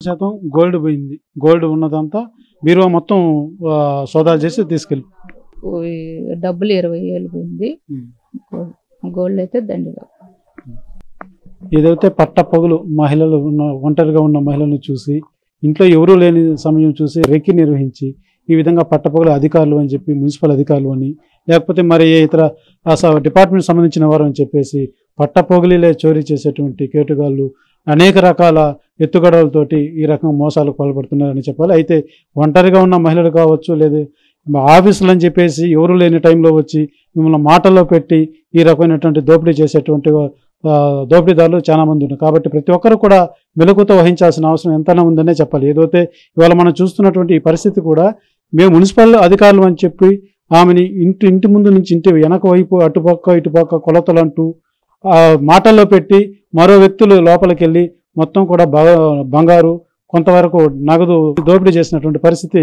శాతం గోల్డ్ పోయింది. గోల్డ్ ఉన్నదంతా బీరువా మొత్తం సోదాలు చేసి తీసుకెళ్ళి డబ్బులు 20,000 పోయింది. గోల్డ్ అయితే దండిగా. ఏదైతే పట్టపగలు మహిళలు ఒంటరిగా ఉన్న మహిళలను చూసి ఇంట్లో ఎవరూ లేని సమయం చూసి రెక్కి నిర్వహించి ఈ విధంగా పట్టపగలు అధికారులు అని చెప్పి మున్సిపల్ అధికారులు అని లేకపోతే మరి ఏ ఇతర డిపార్ట్మెంట్ సంబంధించిన వారు అని చెప్పేసి పట్టపొగలిలే చోరీ చేసేటువంటి కేటుగాళ్ళు అనేక రకాల ఎత్తుగడలతోటి ఈ రకం మోసాలకు పాల్పడుతున్నారని చెప్పాలి. అయితే ఒంటరిగా ఉన్న మహిళలు కావచ్చు, లేదా ఆఫీసులు అని చెప్పేసి ఎవరు లేని టైంలో వచ్చి మిమ్మల్ని మాటల్లో పెట్టి ఈ రకమైనటువంటి దోపిడీ చేసేటువంటి దోపిడీదారులు చాలా మంది ఉన్నారు. కాబట్టి ప్రతి ఒక్కరు కూడా మెలకువతో వహించాల్సిన అవసరం ఎంతైనా ఉందనే చెప్పాలి. ఏదైతే ఇవాళ మనం చూస్తున్నటువంటి ఈ పరిస్థితి కూడా మేము మున్సిపల్ అధికారులు అని చెప్పి ఆమెని ఇంటి ముందు నుంచి ఇంటి వెనక వైపు అటుపక్క ఇటుపక్క కొలతలు అంటూ మాటల్లో పెట్టి మరో వ్యక్తులు లోపలికి వెళ్ళి మొత్తం కూడా బంగారు కొంతవరకు నగదు దోపిడీ చేసినటువంటి పరిస్థితి